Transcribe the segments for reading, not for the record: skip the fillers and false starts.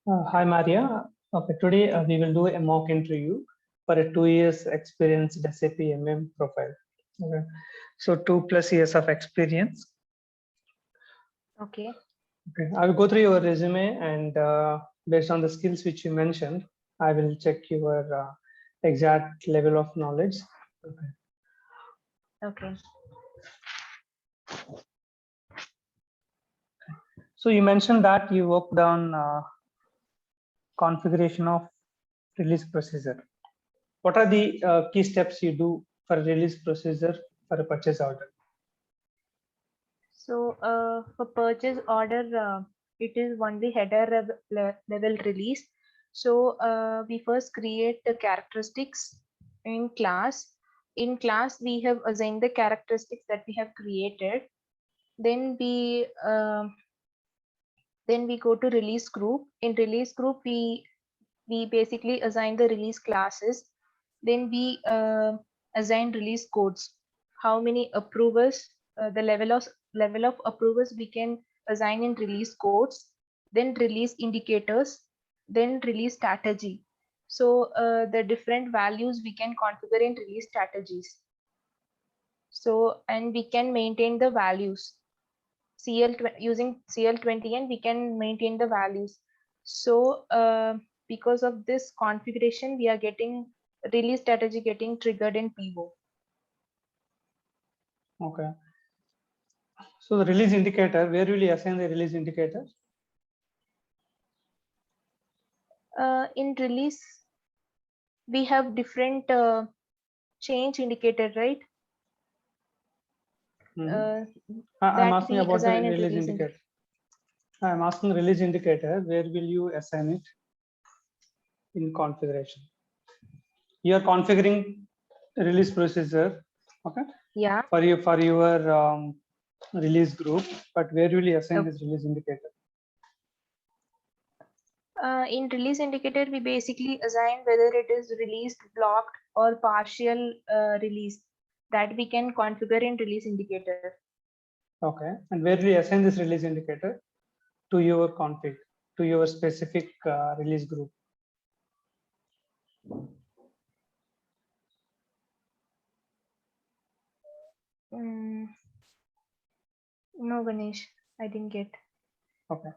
Hi Maria. Okay, today we will do a mock interview for a 2 years experienced SAP MM profile. Okay. So 2+ years of experience. Okay. Okay. I will go through your resume and based on the skills which you mentioned, I will check your exact level of knowledge. Okay. Okay. So you mentioned that you worked on configuration of release procedure. What are the key steps you do for a release procedure for a purchase order? So for purchase order, it is only header level release. So we first create the characteristics in class. In class, we have assigned the characteristics that we have created. Then we go to release group. In release group, we basically assign the release classes. Then we assign release codes. How many approvers, the level of approvers we can assign in release codes. Then release indicators. Then release strategy. So the different values we can configure in release strategies. So and we can maintain the values. Using CL20, and we can maintain the values. So because of this configuration, we are getting release strategy getting triggered in PO. Okay. So the release indicator, where will you assign the release indicator? In release, we have different change indicator, right? I'm That asking we about the assign in release release indicator. I'm asking release indicator, where will you assign it in configuration? You are configuring release procedure, okay? Yeah. For your release group, but where will you assign Okay. this release indicator? In release indicator, we basically assign whether it is released, blocked, or partial release. That we can configure in release indicator. Okay, and where will you assign this release indicator? To your config, to your specific release group. No, Ganesh, I didn't get. Okay,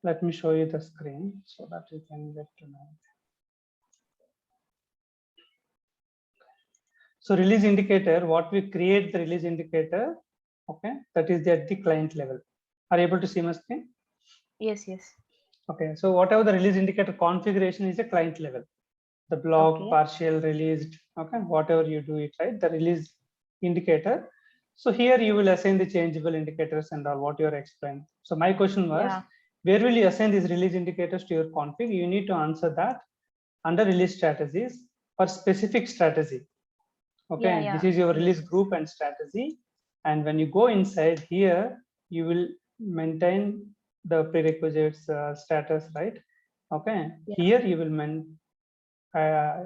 let me show you the screen so that you can get to know. So release indicator, what we create the release indicator, okay, that is at the client level. Are you able to see my screen? Yes, yes. Okay, so whatever the release indicator configuration is a client level. The block, Okay. partial, released, okay, whatever you do it, right, the release indicator. So here you will assign the changeable indicators and all what you are explained. So my question was, where will you assign these release indicators to your config? You need to answer that under release strategies for specific strategy. Okay, this is your release group and strategy. And when you go inside here, you will maintain the prerequisites status, right? Okay, here you will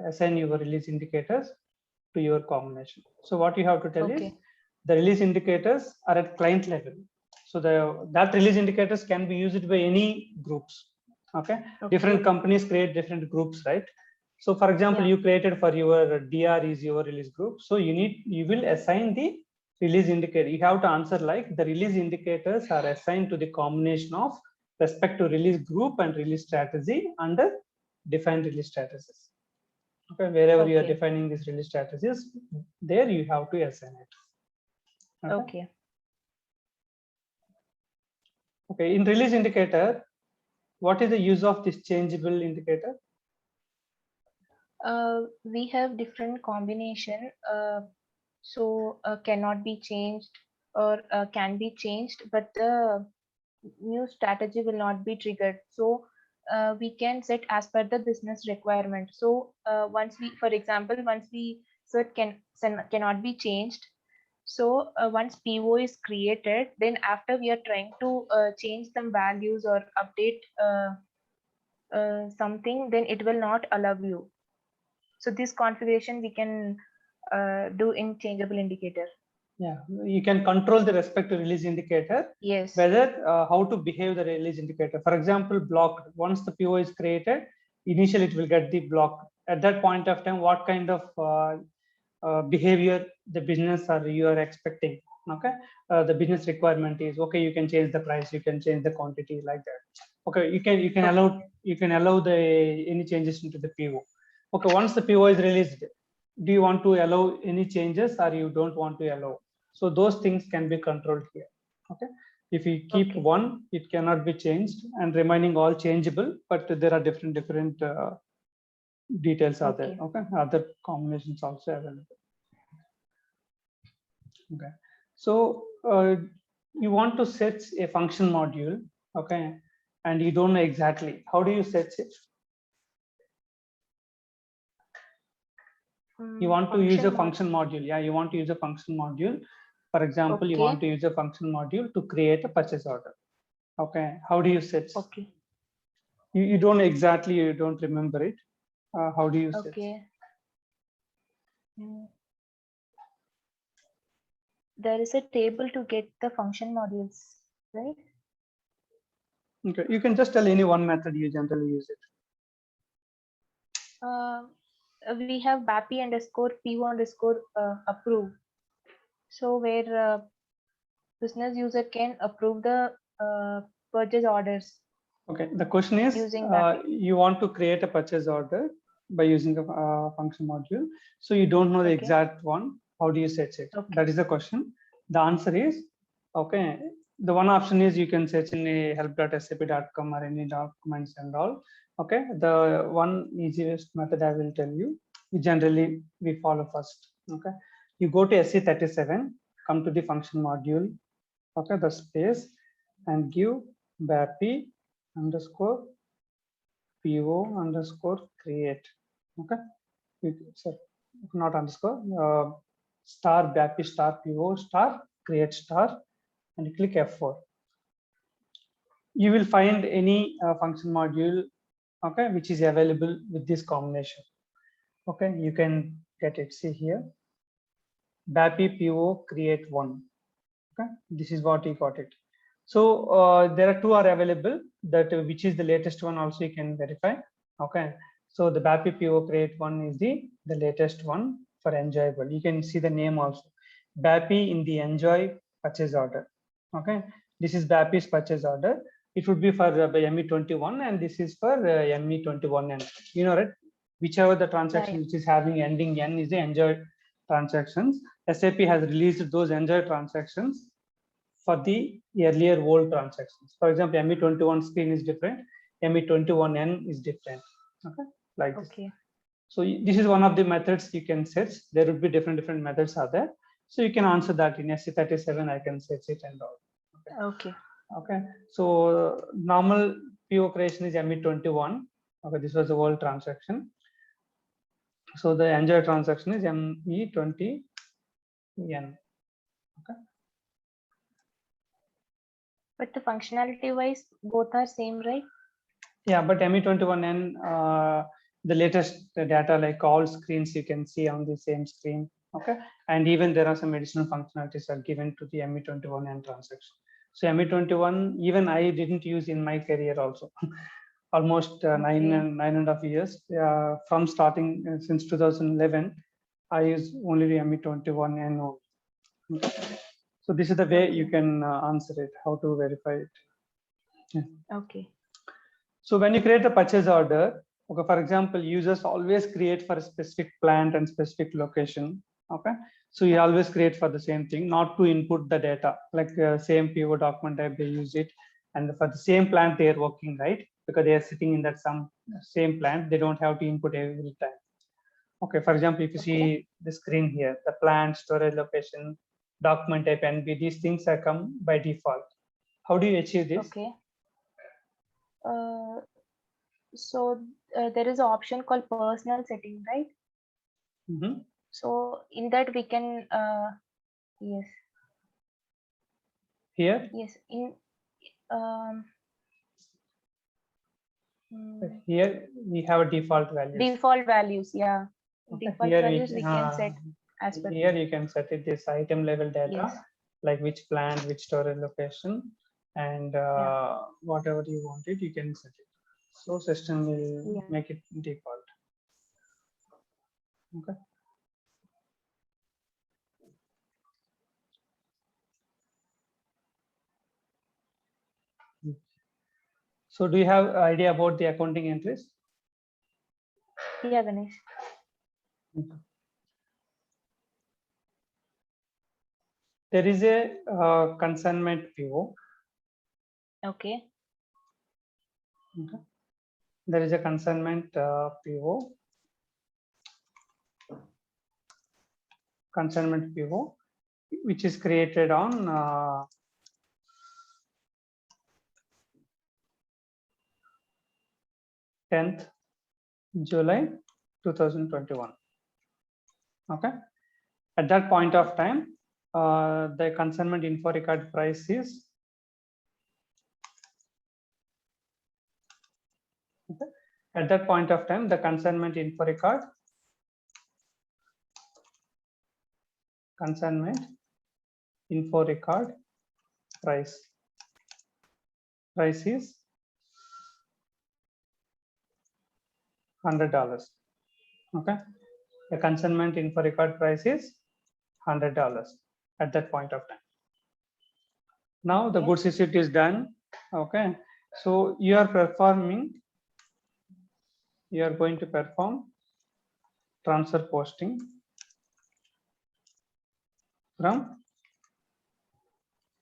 assign your release indicators to your combination. So what you have to tell is the release indicators are at client level. So that release indicators can be used by any groups. Okay, different companies create different groups, right? So for example, you created for your DR is your release group. So you will assign the release indicator. You have to answer like the release indicators are assigned to the combination of respect to release group and release strategy under defined release strategies. Okay, wherever you are defining these release strategies, there you have to assign it. Okay. Okay, in release indicator, what is the use of this changeable indicator? We have different combination, so cannot be changed or can be changed, but the new strategy will not be triggered. So we can set as per the business requirement. So once we, for example, once we set cannot be changed. So once PO is created, then after we are trying to change some values or update something, then it will not allow you. So this configuration we can do in changeable indicator. Yeah, you can control the respect to release indicator, Yes. whether how to behave the release indicator. For example, blocked. Once the PO is created, initially it will get the block. At that point of time, what kind of behavior the business or you are expecting? Okay, the business requirement is okay. You can change the price, you can change the quantity like that. Okay, you can allow the any changes into the PO. Okay, once the PO is released, do you want to allow any changes or you don't want to allow? So those things can be controlled here. Okay, if you keep Okay. one, it cannot be changed, and remaining all changeable, but there are different details are there. Okay, other combinations also available. Okay, so you want to set a function module. Okay, and you don't know exactly how do you set it. You want to use a function module. Yeah, you want to use a function module. For example, you want to use a function module to create a purchase order. Okay, how do you set? Okay. You don't exactly, you don't remember it. How do you set? Okay. There is a table to get the function modules, right? Okay, you can just tell any one method you generally use it. We have BAPI underscore PO underscore approve. So where business user can approve the purchase orders. Okay, the question is you want to create a purchase order by using a function module. So you don't know the exact one. How do you set it? That is the question. The answer is, okay, the one option is you can search in a help.sap.com or any documents and all. Okay, the one easiest method I will tell you, generally we follow first. Okay, you go to SC37, come to the function module, okay, the space, and give BAPI underscore PO underscore create. Okay, so not underscore, star BAPI star PO star create star, and you click F4. You will find any function module, okay, which is available with this combination. Okay, you can get it. See here, BAPI PO create one. Okay, this is what you got it. So there are two are available, that which is the latest one also you can verify. Okay, so the BAPI PO create one is the latest one for enjoyable. You can see the name also, BAPI in the enjoy purchase order. Okay, this is BAPI's purchase order. It would be for ME21 and this is for ME21N. You know, right? Whichever the transaction which is having ending N is the enjoy transactions. SAP has released those enjoy transactions for the earlier old transactions. For example, ME21 screen is different, ME21N is different. Okay, like this. So this is one of the methods you can search. There would be different methods are there. So you can answer that in SC37. I can search it and all. Okay. Okay. So normal PO creation is ME21. Okay, this was the old transaction. So the enjoy transaction is ME20N. Okay. But the functionality wise, both are same, right? Yeah, but ME21N, the latest data, like all screens you can see on the same screen. Okay, and even there are some additional functionalities are given to the ME21N transaction. So ME21, even I didn't use in my career also. Almost nine and a half years from starting since 2011, I use only the ME21N. So this is the way you can answer it, how to verify it. Yeah. Okay. So when you create a purchase order, okay, for example, users always create for a specific plant and specific location. Okay, so you always create for the same thing, not to input the data, like same PO document type they use it, and for the same plant they are working, right? Because they are sitting in that same plant, they don't have to input every time. Okay, for example, if you see the screen here, the plant, storage location, document type, NB, these things are come by default. How do you achieve this? Okay. So there is an option called personal setting, right? Mm-hmm. So in that we can yes. Here? Yes. In here we have a default values. Default values, yeah. Okay. Default Here values we can set. as per Here you can set it this item level data, yes. like which plant, which storage location, and whatever you want it, you can set it. So system will Yeah. make it default. Okay. So do you have idea about the accounting entries? Yeah, Ganesh. There is a consignment PO. Okay. Okay. There is a consignment PO. Consignment PO, which is created on 10th July 2021. Okay. At that point of time, the consignment info record price is okay. At that point of time, the consignment info record price is $100. Okay. The consignment info record price is $100 at that point of time. Now the Okay. goods receipt is done. Okay. So you are going to perform transfer posting from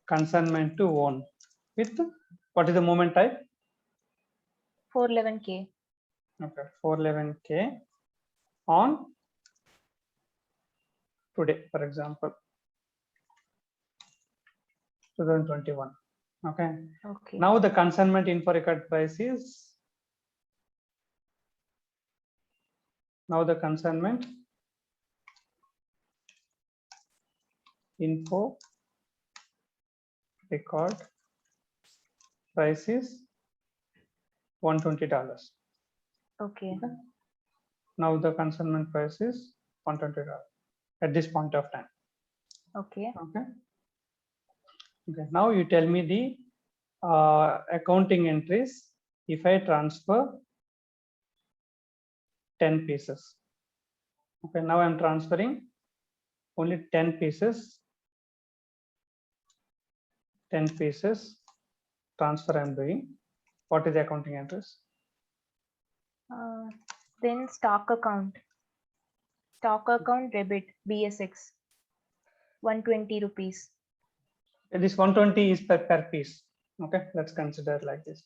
consignment to own with what is the movement type? 411K. Okay, 411K on today, for example, 2021. Okay. Okay. Now the consignment info record price is the consignment info record price is $120. Okay. Okay. Now the consignment price is $120 at this point of time. Okay. Okay. Okay. Now you tell me the accounting entries if I transfer 10 pieces. Okay. Now I'm transferring only 10 pieces. 10 pieces transfer I'm doing. What is the accounting entries? Then stock account debit BSX 120 rupees. This 120 is per piece. Okay, let's consider like this.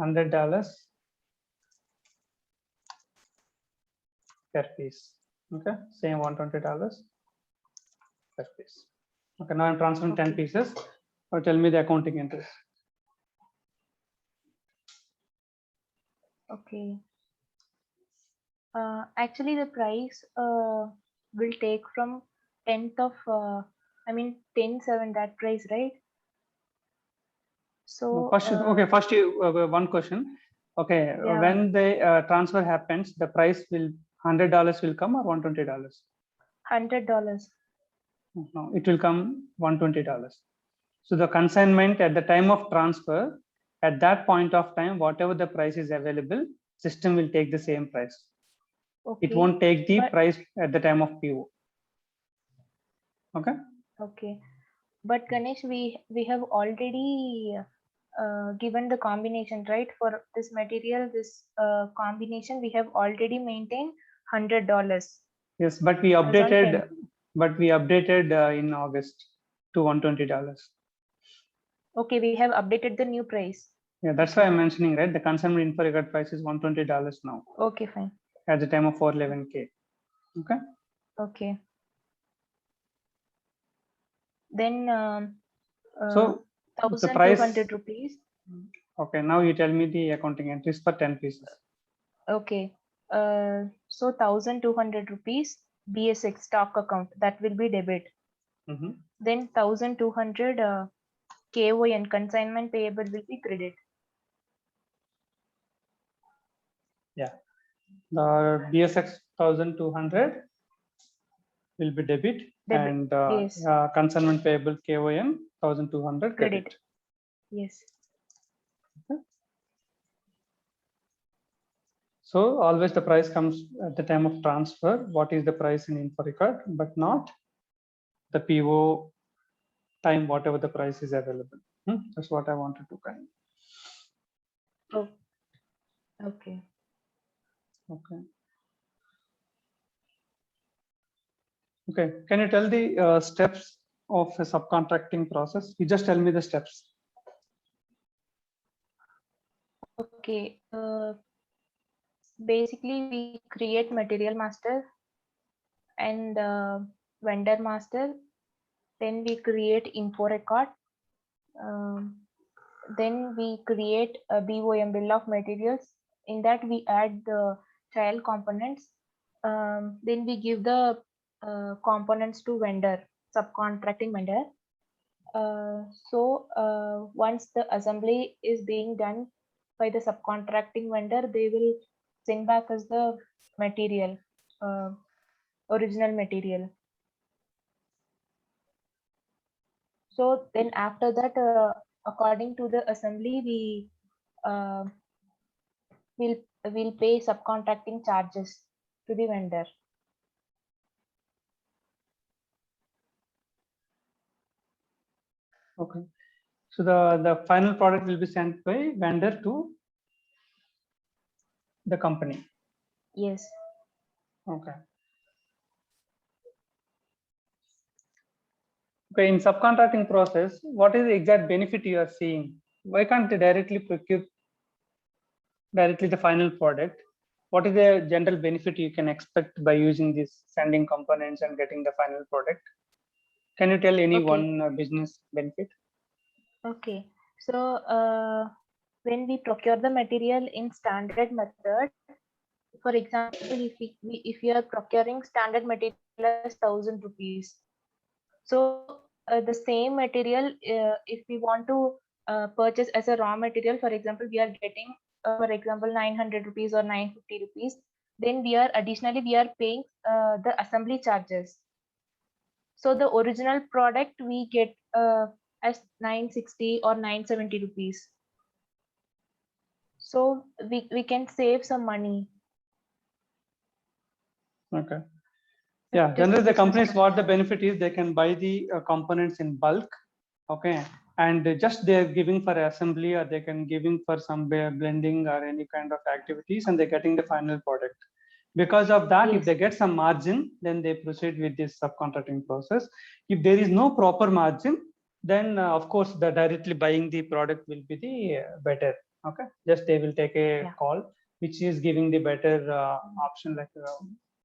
$100 per piece. Okay, same $120 per piece. Okay, now I'm transferring 10 pieces. Now tell me the accounting entries. Okay. Actually, the price will take from 10th of 10/7 that price, right? So First, okay, first you one question. Okay, yeah. when the transfer happens, the price will $100 will come or $120? $100. No, it will come $120. So the consignment at the time of transfer, at that point of time, whatever the price is available, system will take the same price. Okay. It won't take the price at the time of PO. Okay. Okay, but Ganesh, we have already given the combination, right? For this material, this combination, we have already maintained $100. Yes, but we updated. In August to $120. Okay, we have updated the new price. Yeah, that's why I'm mentioning, right? The consignment info record price is $120 now. Okay, fine. At the time of 411K. Okay. Okay. Then so the 1,200 rupees. Okay, now you tell me the accounting entries for 10 pieces. Okay. So 1,200 rupees BSX stock account, that will be debit. Then 1,200 KO and consignment payable will be credit. Yeah, the BSX 1,200 will be debit, Debit, and yes. consignment payable KOM 1200 credit. Credit. Yes. So always the price comes at the time of transfer. What is the price in info record, but not the PO time, whatever the price is available. That's what I wanted to kind. Oh, okay. Okay. Okay. Can you tell the steps of a subcontracting process? You just tell me the steps. Okay. Basically, we create material master and vendor master. Then we create info record. Then we create a BOM, bill of materials. In that we add the trial components. Then we give the components to vendor, subcontracting vendor. Once the assembly is being done by the subcontracting vendor, they will send back us the material, original material. So then after that, according to the assembly, we will pay subcontracting charges to the vendor. Okay. So the final product will be sent by vendor to the company. Yes. Okay. Okay. In subcontracting process, what is the exact benefit you are seeing? Why can't they directly procure directly the final product? What is the general benefit you can expect by using these sending components and getting the final product? Can you tell any one business benefit? Okay. So when we procure the material in standard method, for example, if you are procuring standard material as 1,000 rupees, so the same material, if we want to purchase as a raw material, for example, we are getting, for example, 900 rupees or 950 rupees, then we are paying the assembly charges. So the original product we get as 960 or 970 rupees. So we can save some money. Okay. Yeah, generally the companies, what the benefit is, they can buy the components in bulk. Okay. And just they're giving for assembly, or they can giving for some blending or any kind of activities, and they're getting the final product. Because of that, if they get some margin, then they proceed with this subcontracting process. If there is no proper margin, then of course the directly buying the product will be the better. Okay, just they will take a call which is giving the better option, like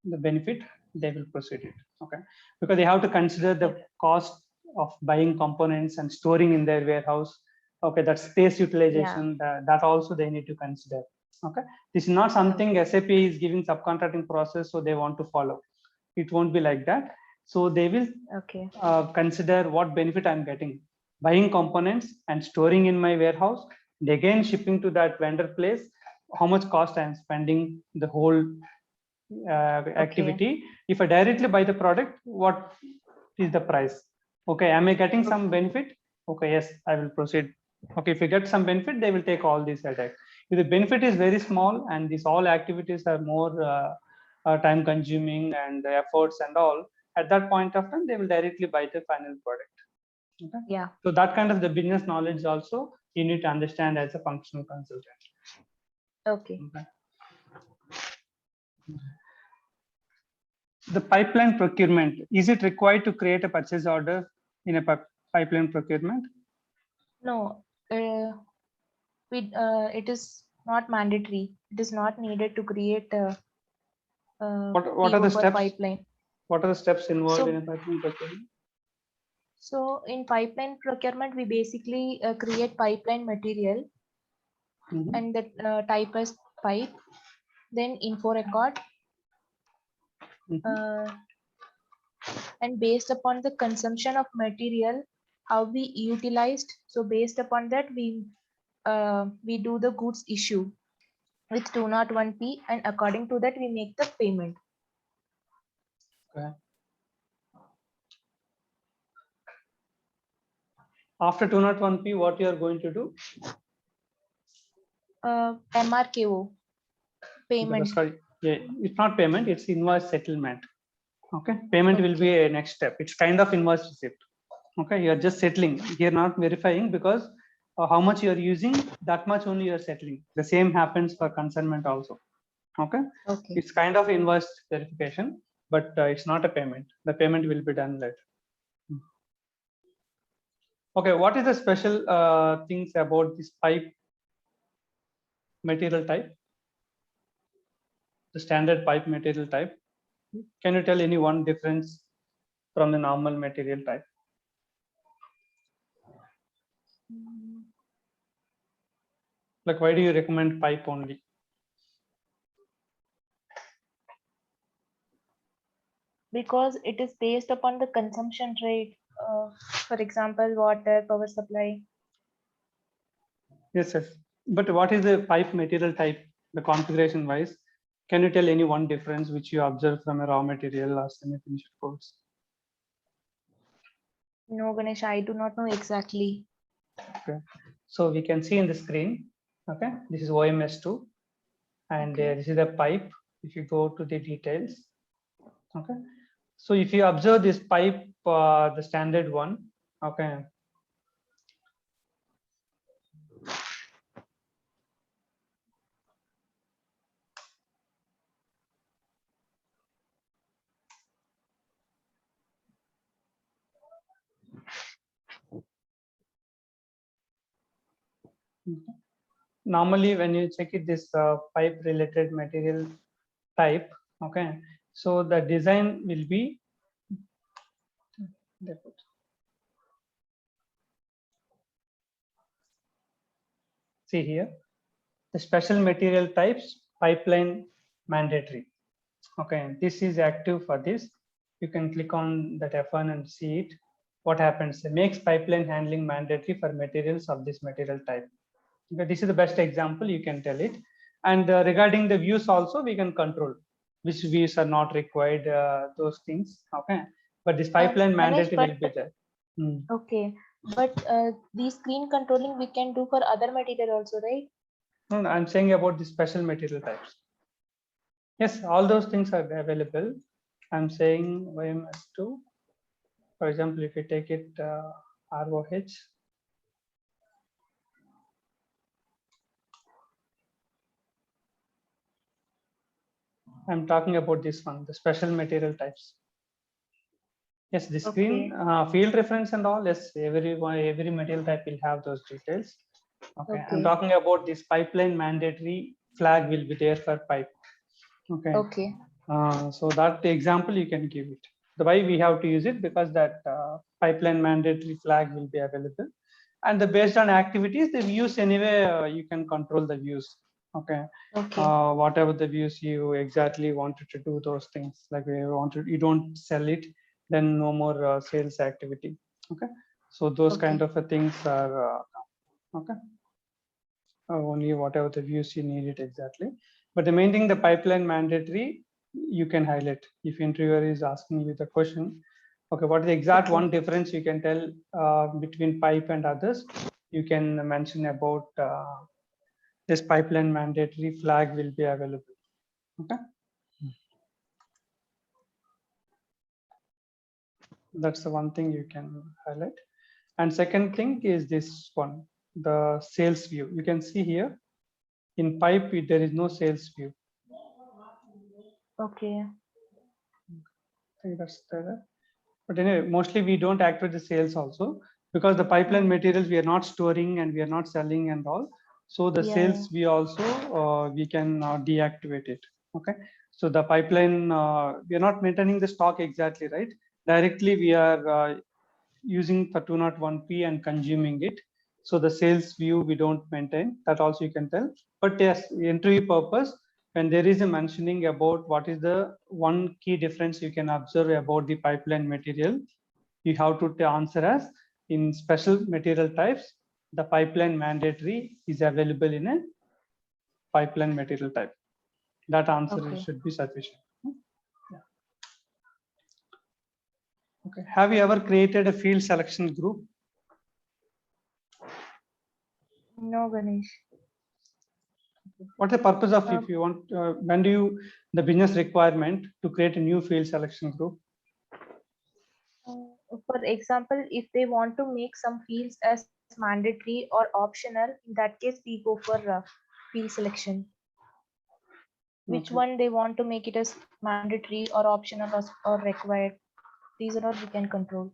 the benefit, they will proceed it. Okay, because they have to consider the cost of buying components and storing in their warehouse. Okay, that space utilization, that also they need to consider. Okay, this is not something SAP is giving subcontracting process, so they want to follow. It won't be like that. So they will consider what benefit I'm getting, buying components and storing in my warehouse, and again shipping to that vendor place, how much cost I'm spending, the whole activity. If I directly buy the product, what is the price? Okay, am I getting some benefit? Okay, yes, I will proceed. Okay, if you get some benefit, they will take all these headache. If the benefit is very small and these all activities are more time consuming and efforts and all, at that point of time, they will directly buy the final product. Okay. Yeah. So that kind of the business knowledge also you need to understand as a functional consultant. Okay. The pipeline procurement, is it required to create a purchase order in a pipeline procurement? No, it is not mandatory. It is not needed to create a what are the steps? Pipeline. What are the steps involved in a pipeline procurement? So in pipeline procurement, we basically create pipeline material and the type as pipe, then info record, and based upon the consumption of material, how we utilized. So based upon that, we do the goods issue with 201P, and according to that, we make the payment. Okay. After 201P, what you are going to do? MRKO, payment. Sorry, yeah, it's not payment, it's invoice settlement. Okay, payment will be a next step. It's kind of invoice receipt. Okay, you are just settling. You're not verifying because how much you are using, that much only you are settling. The same happens for consignment also. Okay, it's kind of invoice verification, but it's not a payment. The payment will be done later. Okay, what is the special things about this pipe material type? The standard pipe material type. Can you tell any one difference from the normal material type? Like, why do you recommend pipe only? Because it is based upon the consumption rate. For example, water, power supply. Yes, yes. But what is the pipe material type, the configuration wise? Can you tell any one difference which you observe from a raw material or semi-finished goods? No, Ganesh, I do not know exactly. Okay. So we can see in the screen, okay, this is OMS2 and this is the pipe. If you go to the details, okay. So if you observe this pipe, the standard one, okay. Normally, when you check it, this pipe related material type, okay, so the design will be see here the special material types pipeline mandatory. Okay, this is active for this. You can click on that F1 and see it. What happens? It makes pipeline handling mandatory for materials of this material type. Okay, this is the best example, you can tell it. And regarding the views also, we can control which views are not required, those things. Okay, but this pipeline mandatory will be there. Okay, but the screen controlling we can do for other material also, right? No, I'm saying about the special material types. Yes, all those things are available. I'm saying OMS2. For example, if you take it ROH, I'm talking about this one, the special material types. Yes, the screen field reference and all. Yes, every material type will have those details. Okay, I'm talking about this pipeline mandatory flag will be there for pipe. Okay. Okay. So that example you can give it. The why we have to use it because that pipeline mandatory flag will be available, and based on activities, the views anyway you can control the views. Okay. Whatever the views you exactly wanted to do those things, like you don't sell it, then no more sales activity. Okay. So those kind of things are okay. Only whatever the views you need it exactly. But the main thing, the pipeline mandatory, you can highlight if interviewer is asking you the question. Okay, what is the exact one difference you can tell between pipe and others? You can mention about this pipeline mandatory flag will be available. Okay. That's the one thing you can highlight. And second thing is this one, the sales view. You can see here in pipe, there is no sales view. Okay. I think that's there. But anyway, mostly we don't activate the sales also because the pipeline materials we are not storing and we are not selling and all. So the sales we also we can deactivate it. Okay. So the pipeline we are not maintaining the stock exactly, right? Directly we are using for 201P and consuming it. So the sales view we don't maintain, that also you can tell. But yes, interview purpose, when there is a mentioning about what is the one key difference you can observe about the pipeline material, you have to answer as in special material types, the pipeline mandatory is available in a pipeline material type. That answer should be sufficient. Yeah. Okay. Have you ever created a field selection group? No, Ganesh. What's the purpose of, Uh, if you want, when do you, the business requirement to create a new field selection group? For example, if they want to make some fields as mandatory or optional, in that case, we go for field selection. Which Okay. one they want to make it as mandatory or optional or required? These are all we can control.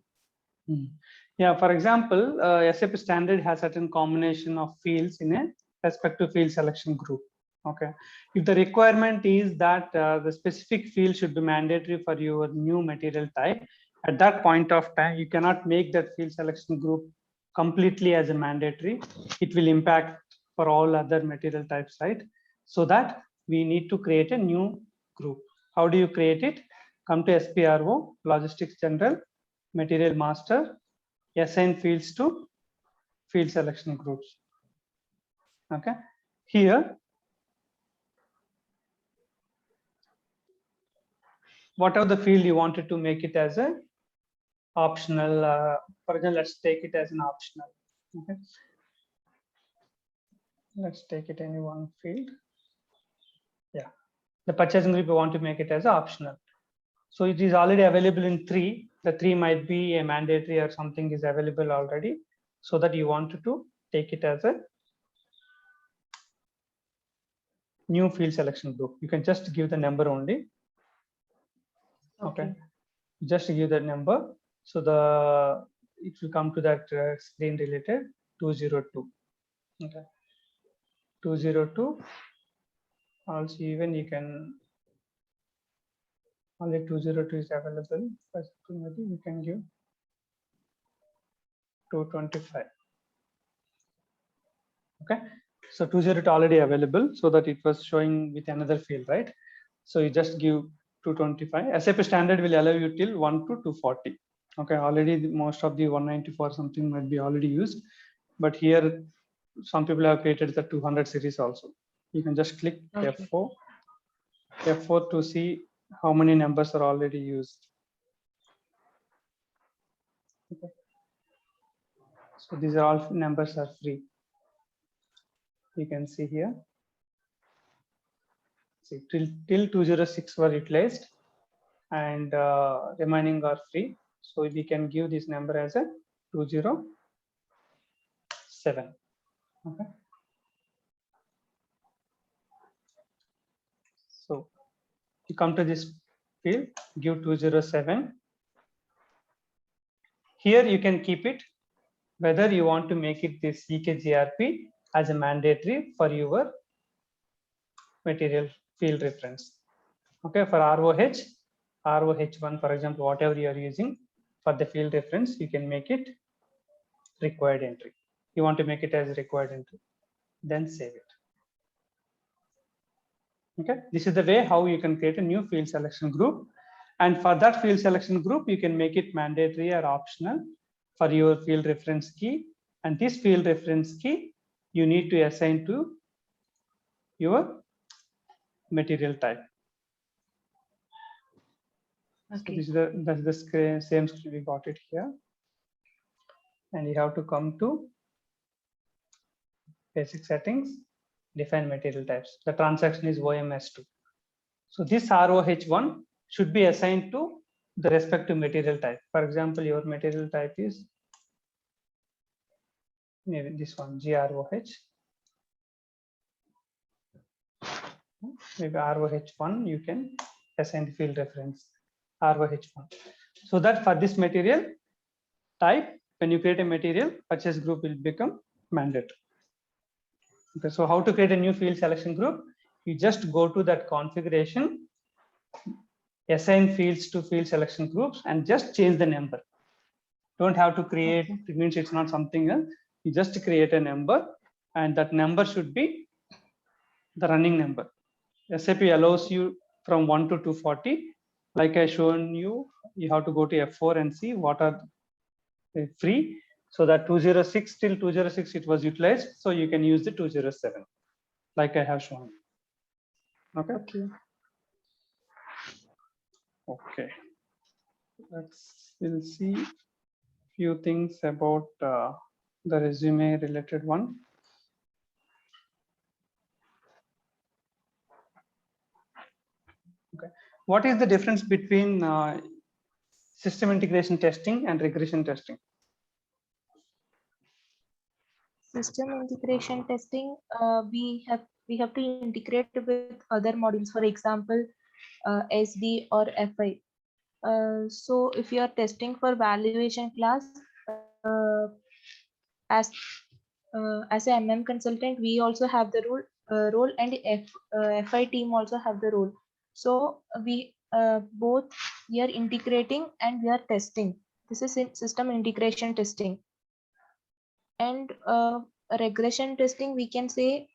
Yeah, for example, SAP standard has certain combination of fields in a respective field selection group. Okay, if the requirement is that the specific field should be mandatory for your new material type, at that point of time, you cannot make that field selection group completely as a mandatory. It will impact for all other material types, right? So that we need to create a new group. How do you create it? Come to SPRO, Logistics General, Material Master, assign fields to field selection groups. Okay, here whatever the field you wanted to make it as a optional, for example, let's take it as an optional. Okay, let's take it any one field. Yeah, the purchasing group, we want to make it as optional. So it is already available in 3. The 3 might be a mandatory or something is available already, so that you wanted to take it as a new field selection group. You can just give the number only. Okay, just give that number. So the, it will come to that screen related 202. Okay, 202. Also, even you can, only 202 is available. First, maybe you can give 225. Okay, so 202 already available, so that it was showing with another field, right? So you just give 225. SAP standard will allow you till 1 to 240. Okay, already most of the 194 something might be already used, but here some people have created the 200 series also. You can just click F4 to see how many numbers are already used. Okay, so these are all numbers are free. You can see here. See, till 206 were utilized, and remaining are free. So we can give this number as a 207. Okay. So you come to this field, give 207. Here you can keep it whether you want to make it this EKGRP as a mandatory for your material field reference. Okay, for ROH, ROH1, for example, whatever you are using for the field reference, you can make it required entry. You want to make it as required entry, then save it. Okay, this is the way how you can create a new field selection group. And for that field selection group, you can make it mandatory or optional for your field reference key. And this field reference key, you need to assign to your material type. Okay. So that's the same screen, we got it here. And you have to come to basic settings, define material types. The transaction is OMS2. So this ROH1 should be assigned to the respective material type. For example, your material type is maybe this one, GROH. Maybe ROH1, you can assign the field reference ROH1. So that for this material type, when you create a material, purchase group will become mandatory. Okay, so how to create a new field selection group? You just go to that configuration, assign fields to field selection groups, and just change the number. Don't have to create, it means it's not something else. You just create a number, and that number should be the running number. SAP allows you from 1 to 240. Like I shown you, you have to go to F4 and see what are free. So that 206 till 206 it was utilized. So you can use the 207, like I have shown. Okay. Okay. We'll see few things about the resume related one. what is the difference between system integration testing and regression testing? System integration testing, we have to integrate with other modules, for example, SD or FI. So if you are testing for valuation class, as as a MM consultant, we also have the role, and FI team also have the role. So we both we are integrating and we are testing. This is in system integration testing. And regression testing, we can say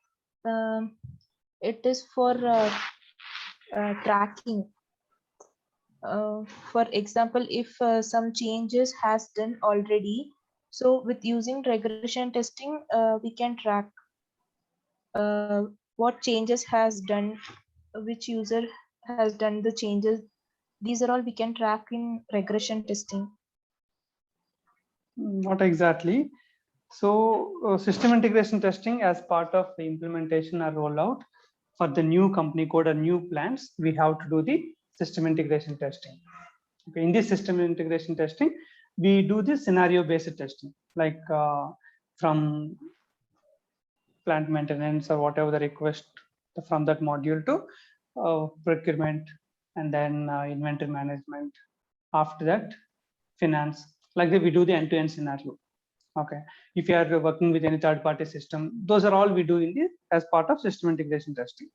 it is for tracking. For example, if some changes has done already, so with using regression testing, we can track what changes has done, which user has done the changes. These are all we can track in regression testing. Not exactly. So system integration testing as part of the implementation or rollout for the new company code or new plans, we have to do the system integration testing. Okay, in this system integration testing, we do the scenario based testing, like from plant maintenance or whatever the request from that module to procurement, and then inventory management. After that, finance. Like that, we do the end-to-end scenario. Okay, if you are working with any third-party system, those are all we do in the as part of system integration testing.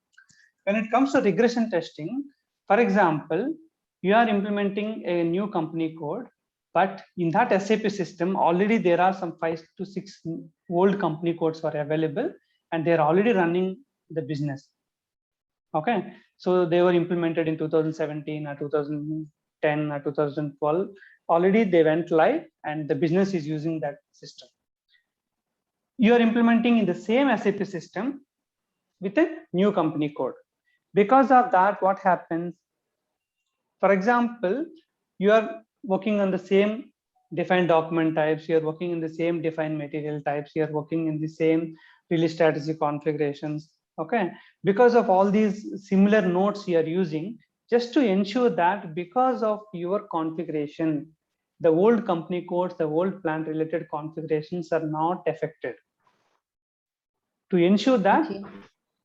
When it comes to regression testing, for example, you are implementing a new company code, but in that SAP system, already there are some 5 to 6 old company codes are available, and they're already running the business. Okay, so they were implemented in 2017 or 2010 or 2012. Already they went live, and the business is using that system. You are implementing in the same SAP system with a new company code. Because of that, what happens? For example, you are working on the same defined document types, you are working in the same defined material types, you are working in the same release strategy configurations. Okay, because of all these similar nodes you are using, just to ensure that because of your configuration, the old company codes, the old plant related configurations are not affected. To ensure that, Okay.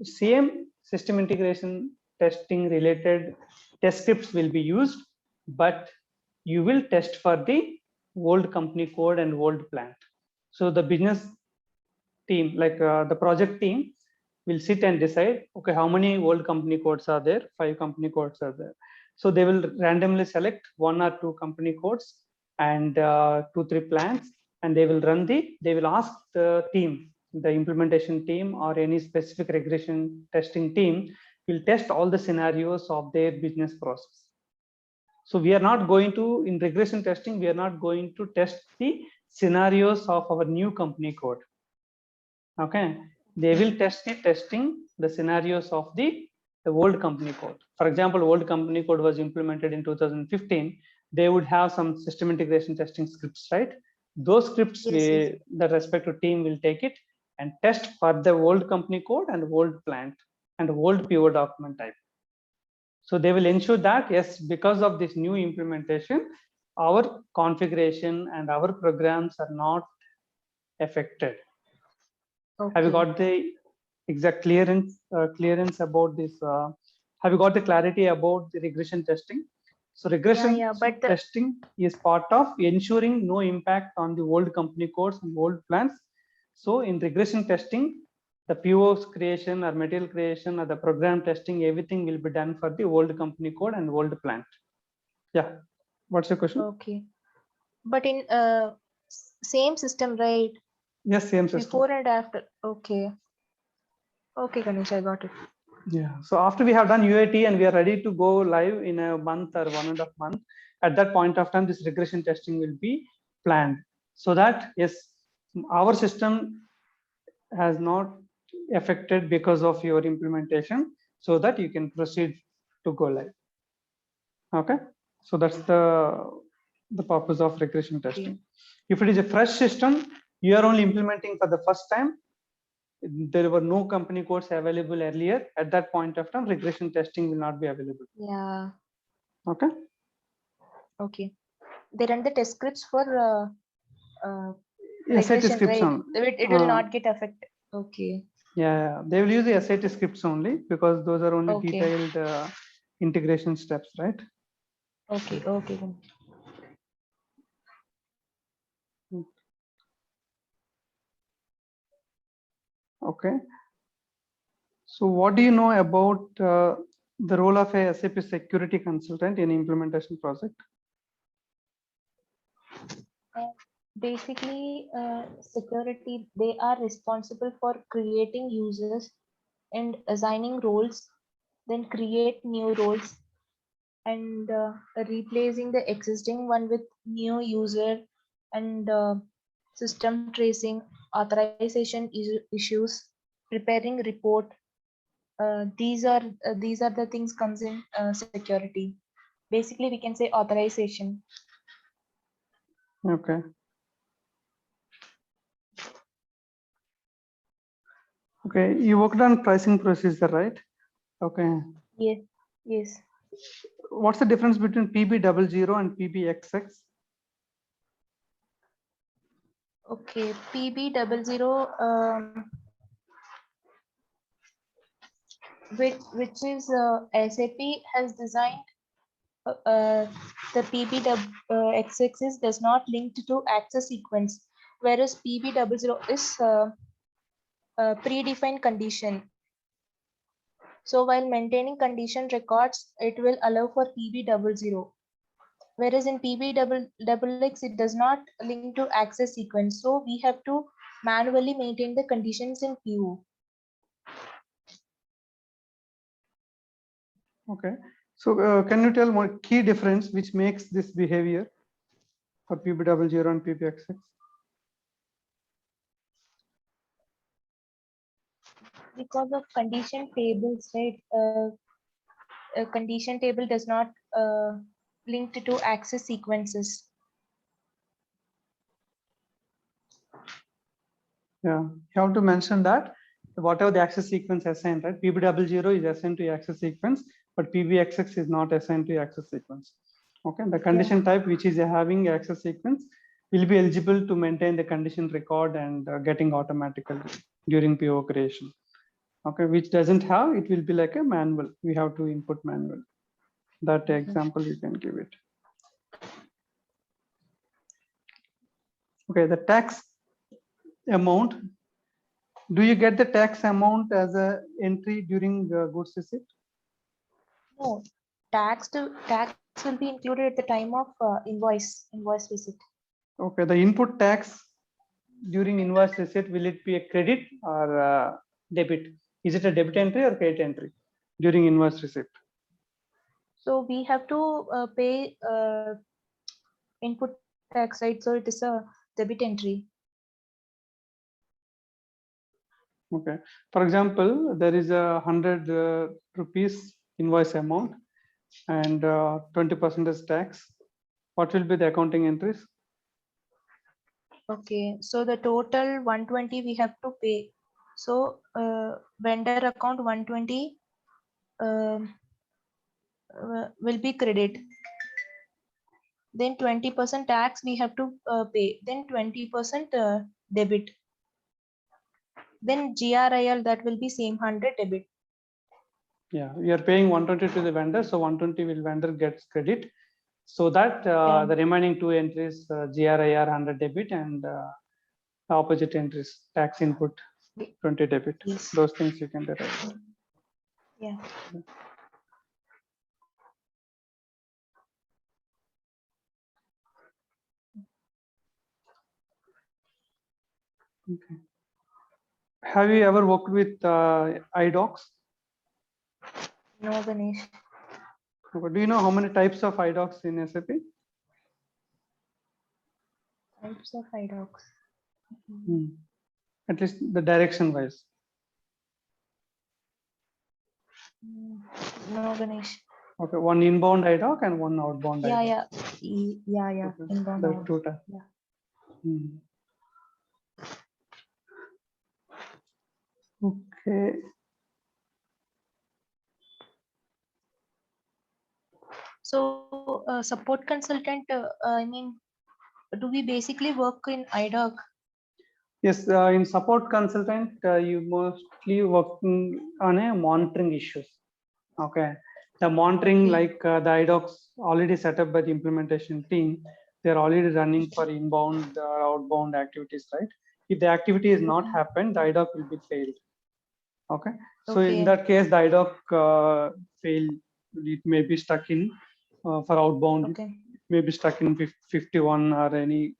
same system integration testing related test scripts will be used, but you will test for the old company code and old plant. So the business team, like the project team, will sit and decide, okay, how many old company codes are there? 5 company codes are there. So they will randomly select 1 or 2 company codes and 2-3 plants, and they will ask the team, the implementation team or any specific regression testing team will test all the scenarios of their business process. So we are not going to, in regression testing, we are not going to test the scenarios of our new company code. Okay, they will test the scenarios of the old company code. For example, old company code was implemented in 2015. They would have some system integration testing scripts, right? Those scripts, Yes. the respective team will take it and test for the old company code and old plant and old PO document type. So they will ensure that, yes, because of this new implementation, our configuration and our programs are not affected. Okay. Have you got the exact clearance about this? Have you got the clarity about the regression testing? So regression testing is part of ensuring no impact on the old company codes and old plans. So in regression testing, the POs creation or material creation or the program testing, everything will be done for the old company code and old plant. Yeah. What's your question? Okay. But in same system, right? Yes, same system. Before and after. Okay. Okay, Ganesh, I got it. Yeah. So after we have done UAT and we are ready to go live in a month or 1.5 months, at that point of time, this regression testing will be planned so that, yes, our system has not affected because of your implementation, so that you can proceed to go live. Okay. So that's the purpose of regression testing. Okay. If it is a fresh system, you are only implementing for the first time, there were no company codes available earlier, at that point of time regression testing will not be available. Yeah. Okay. Okay. They run the test scripts for SAT regression, scripts right? only. It will not get affected. Okay. Yeah, they will use the SAT scripts only because those are only Okay. detailed integration steps, right? Okay. Okay. Okay. So what do you know about the role of a SAP security consultant in implementation project? Basically, security, they are responsible for creating users and assigning roles, then create new roles and replacing the existing one with new user and system tracing, authorization issues, preparing report. These are the things comes in security. Basically, we can say authorization. Okay. Okay, you worked on pricing procedure, right? Okay. Yes. Yes. What's the difference between PB00 and PBXX? Okay, PB00, which is SAP has designed the PBXX does not link to access sequence, whereas PB00 is a predefined condition. So while maintaining condition records, it will allow for PB00. Whereas in PBXX, it does not link to access sequence. So we have to manually maintain the conditions in PO. Okay. So can you tell one key difference which makes this behavior for PB00 and PBXX? Because of condition tables, right? A condition table does not link to access sequences. Yeah, you have to mention that whatever the access sequence assigned, right? PB00 is assigned to access sequence, but PBXX is not assigned to access sequence. Okay, the condition type which is having access sequence will be eligible to maintain the condition record and getting automatically during PO creation. Okay, which doesn't have, it will be like a manual. We have to input manual. That example you can give it. Okay, the tax amount. Do you get the tax amount as a entry during goods receipt? No, tax will be included at the time of invoice receipt. Okay, the input tax during invoice receipt, will it be a credit or debit? Is it a debit entry or credit entry during invoice receipt? So we have to pay input tax, right? So it is a debit entry. Okay. For example, there is a 100 rupees invoice amount and 20% is tax. What will be the accounting entries? Okay, so the total 120 we have to pay. So vendor account 120 will be credit. Then 20% tax we have to pay. Then 20% debit. Then GRIL, that will be same 100 debit. Yeah, we are paying 120 to the vendor, so 120 will vendor gets credit. So that the remaining two entries, GRIR 100 debit and opposite entries, tax input 20 debit. Yes. Those things you can derive. Yeah. Okay. Have you ever worked with iDocs? No, Ganesh. Okay. Do you know how many types of iDocs in SAP? Types of iDocs. At least the direction wise. No, Ganesh. Okay, one inbound iDoc and one outbound Yeah, iDoc. yeah. Okay. Inbound, There are outbound. two types. Yeah. Okay. So support consultant, I mean, do we basically work in IDOC? Yes, in support consultant, you mostly working on a monitoring issues. Okay, the monitoring, Okay. like the IDOCs already set up by the implementation team, they're already running for inbound or outbound activities, right? If the activity is not happened, the IDOC will be failed. Okay, so in Okay. that case, the IDOC fail, it may be stuck in for outbound, Okay. may be stuck in 51 or any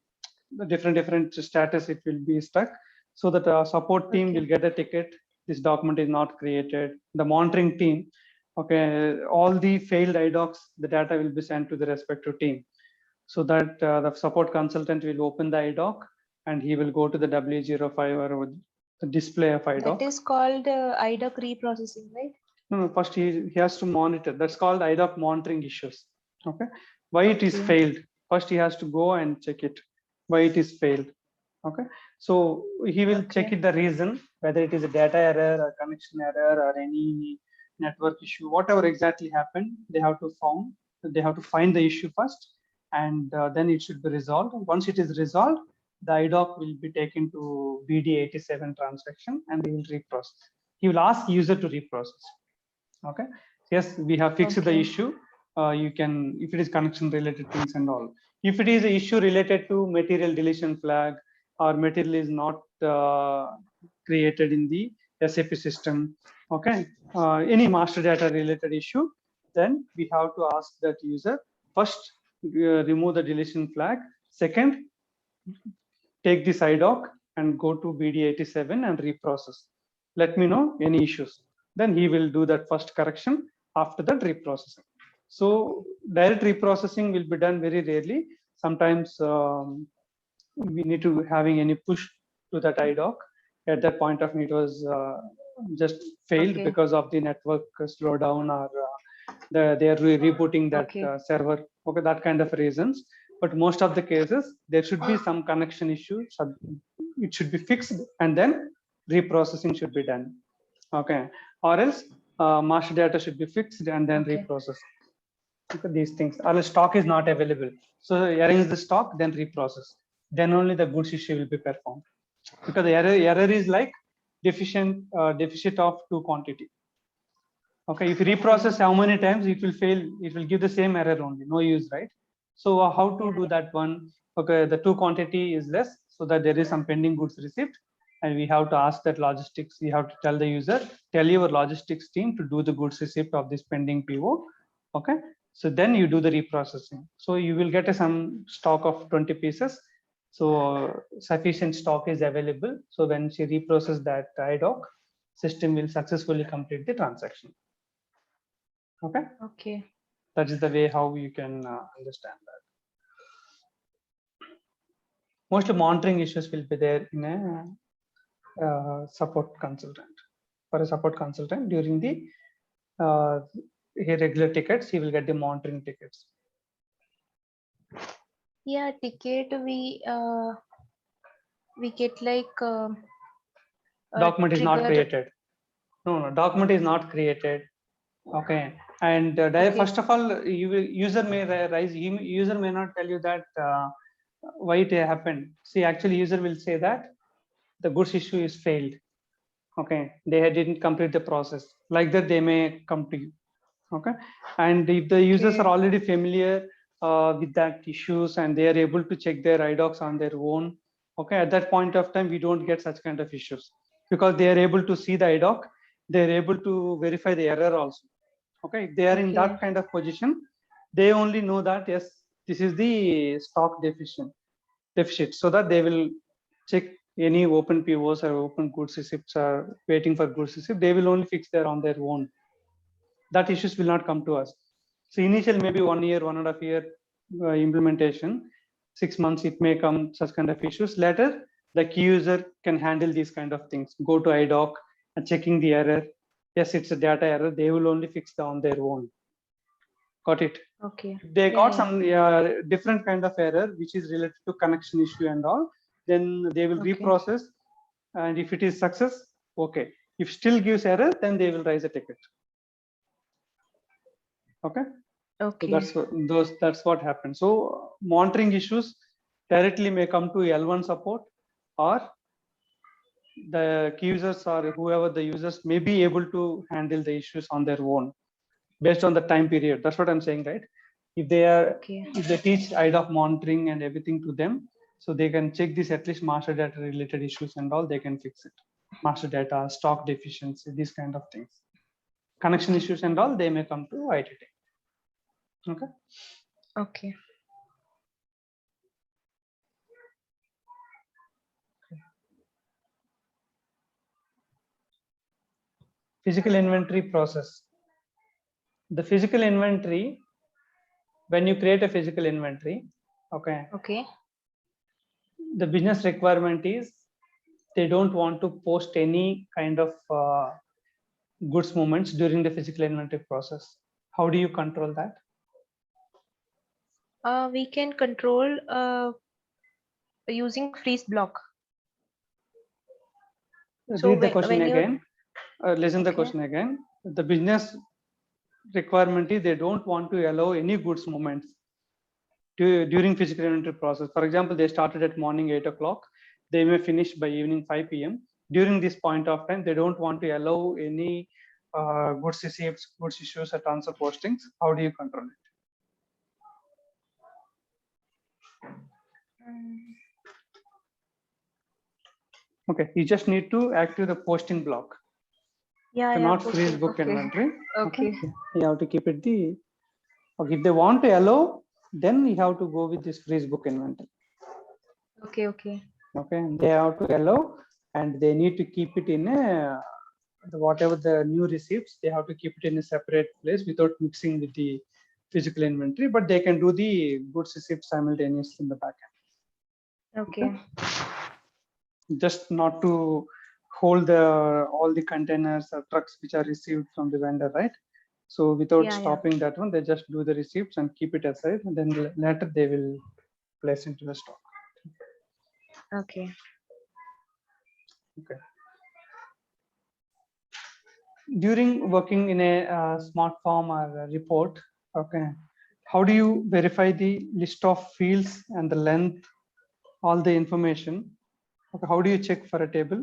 different status, it will be stuck, so that support team Okay. will get a ticket. This document is not created. The monitoring team, okay, all the failed IDOCs, the data will be sent to the respective team, so that the support consultant will open the IDOC and he will go to the W05 or the display of IDOC. That is called IDOC reprocessing, right? No, first he has to monitor. That's called IDOC monitoring issues. Okay, why it is Okay. failed? First he has to go and check it. Why it is failed? Okay, so he will check Okay. it the reason, whether it is a data error or connection error or any network issue, whatever exactly happened. They have to find the issue first, and then it should be resolved. Once it is resolved, the IDOC will be taken to BD87 transaction and they will reprocess. He will ask user to reprocess. Okay, yes, we have fixed the Okay. issue. You can, if it is connection related things and all. If it is an issue related to material deletion flag or material is not created in the SAP system, okay, any master data related issue, then we have to ask that user first remove the deletion flag. Second, take this IDOC and go to BD87 and reprocess. Let me know any issues. Then he will do that first correction, after that reprocessing. So direct reprocessing will be done very rarely. Sometimes we need to having any push to that IDOC. At that point of view, it was just failed Okay. because of the network slowdown or they are rebooting that Okay. server. Okay, that kind of reasons. But most of the cases, there should be some connection issue. It should be fixed and then reprocessing should be done. Okay, or else master data should be fixed and then Okay. reprocessed. Look at these things. Or stock is not available, so arrange the stock, then reprocess. Then only the goods issue will be performed. Because the error is like deficit of two quantity. Okay, if you reprocess how many times, it will fail. It will give the same error only, no use, right? So how to do that one? Okay, the two quantity is less, so that there is some pending goods received, and we have to ask that logistics. We have to tell the user, tell your logistics team to do the goods receipt of this pending PO. Okay, so then you do the reprocessing. So you will get some stock of 20 pieces. So sufficient stock is available. So when she reprocess that IDOC, system will successfully complete the transaction. Okay, Okay. that is the way how you can understand that. Mostly monitoring issues will be there in a support consultant. For a support consultant, during the regular tickets, he will get the monitoring tickets. Yeah, ticket we get like Document is not trigger. created. No, document is not created. Okay, and Okay. first of all, user may rise. User may not tell you that why it happened. See, actually, user will say that the goods issue is failed. Okay, they didn't complete the process. Like that, they may come to you. Okay, and if the users Okay. are already familiar with that issues and they are able to check their IDOCs on their own, okay, at that point of time, we don't get such kind of issues because they are able to see the IDOC, they are able to verify the error also. Okay, if they are in that kind of position, they only know that yes, this is the stock deficit, so that they will check any open POs or open goods receipts are waiting for goods receipt. They will only fix there on their own. That issues will not come to us. So initial maybe 1 year, 1.5 year implementation, 6 months, it may come such kind of issues. Later, the key user can handle these kind of things. Go to IDOC and checking the error. Yes, it's a data error. They will only fix it on their own. Got it? Okay. If they got some different kind of error, which is related to connection issue and all, then they will reprocess. And if it is success, okay. If still gives error, then they will raise a ticket. Okay. Okay. So that's what happens. So monitoring issues directly may come to L1 support, or the key users or whoever the users may be able to handle the issues on their own based on the time period. That's what I'm saying, right? If they are, Okay. if they teach IDOC monitoring and everything to them, so they can check this at least master data related issues and all, they can fix it. Master data, stock deficiency, these kind of things. Connection issues and all, they may come to IT team. Okay. Okay. Physical inventory process. The physical inventory, when you create a physical inventory, okay, Okay. the business requirement is they don't want to post any kind of goods movements during the physical inventory process. How do you control that? We can control using freeze block. So Read the question when you again. Listen the okay. question again. The business requirement is they don't want to allow any goods movements during physical inventory process. For example, they started at morning 8 o'clock. They may finish by evening 5 p.m. During this point of time, they don't want to allow any goods receipts, goods issues, or transfer postings. How do you control it? Okay, you just need to active the posting block. Yeah, So yeah, not freeze posting. book Okay. inventory. Okay. You have to keep it the. Okay, if they want to allow, then you have to go with this freeze book inventory. Okay. Okay. Okay, they have to allow, and they need to keep it in a whatever the new receipts, they have to keep it in a separate place without mixing with the physical inventory, but they can do the goods receipts simultaneously in the backend. Okay. Just not to hold all the containers or trucks which are received from the vendor, right? So without stopping that one, they just do the receipts and keep it aside, and then later they will place into the stock. Okay. Okay. During working in a smart form or a report, okay, how do you verify the list of fields and the length, all the information? Okay, how do you check for a table?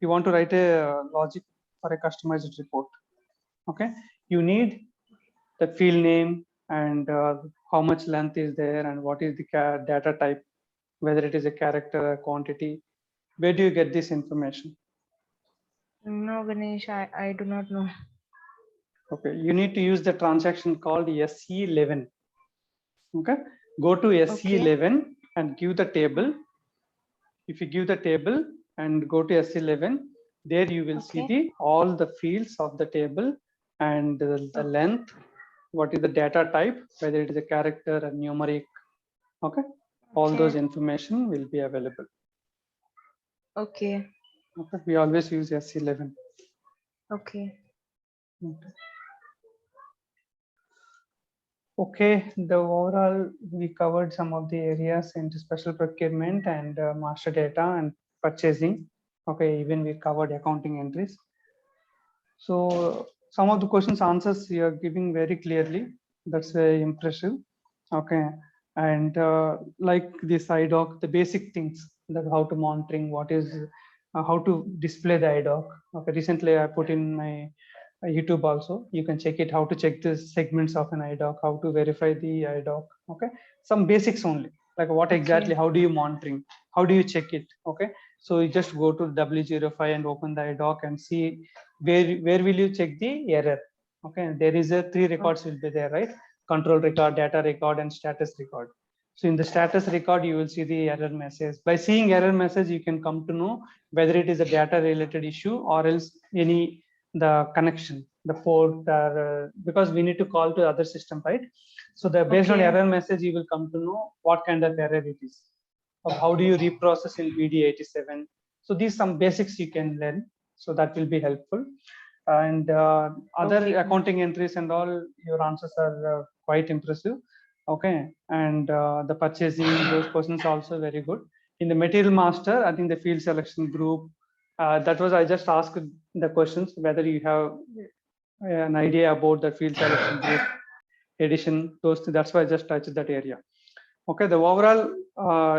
You want to write a logic for a customized report. Okay, you need the field name and how much length is there and what is the data type, whether it is a character, a quantity. Where do you get this information? No, Ganesh, I do not know. Okay, you need to use the transaction called SE11. Okay, go to SE11 and give the table. If you give the table and go to SE11, there you will see all the fields of the table and the length, what is the data type, whether it is a character or numeric. Okay, all those information will be available. Okay. Okay, we always use SE11. Okay. Okay, the overall we covered some of the areas into special procurement and master data and purchasing. Okay, even we covered accounting entries. So some of the questions answers you are giving very clearly. That's very impressive. Okay, and like this IDOC, the basic things, that how to monitoring, what is how to display the IDOC. Okay, recently I put in my YouTube also. You can check it, how to check the segments of an IDOC, how to verify the IDOC. Okay, some basics only, like what exactly, how do you monitoring, how do you check it. Okay, so you just go to W05 and open the IDOC and see where will you check the error. Okay, there is a 3 records will be there, right? Control record, data record, and status record. So in the status record, you will see the error message. By seeing error message, you can come to know whether it is a data related issue or else the connection, the port, because we need to call to other system, right? So based on error message, you will come to know what kind of error it is. Or how do you reprocess in BD87? So these some basics you can learn. So that will be helpful. And other accounting entries and all, your answers are quite impressive. Okay, and the purchasing, those questions also very good. In the material master, I think the field selection group, that was, I just asked the questions whether you have an idea about the field selection group addition, that's why I just touched that area. Okay, the overall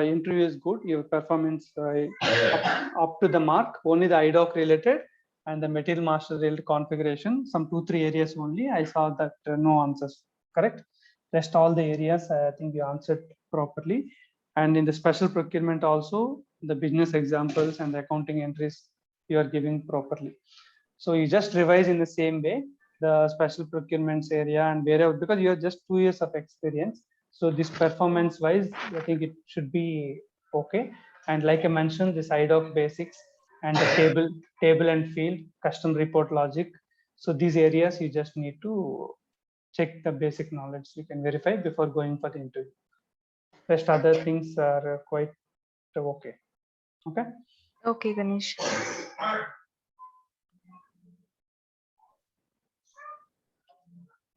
interview is good. Your performance up to the mark. Only the IDOC related and the material master related configuration, some 2-3 areas only. I saw that no answers. Correct. Rest all the areas I think you answered properly. And in the special procurement also, the business examples and the accounting entries you are giving properly. So you just revise in the same way the special procurements area and wherever, because you have just 2 years of experience. So this performance wise, I think it should be okay. And like I mentioned, the side of basics and the table and field, custom report logic. So these areas you just need to check the basic knowledge. You can verify before going for the interview. Rest other things are quite okay. Okay. Okay, Ganesh.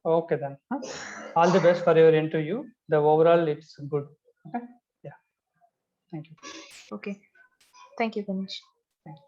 Okay then. All the best for your interview. The overall it's good. Okay. Yeah. Thank you. Okay. Thank you, Ganesh. Thank you.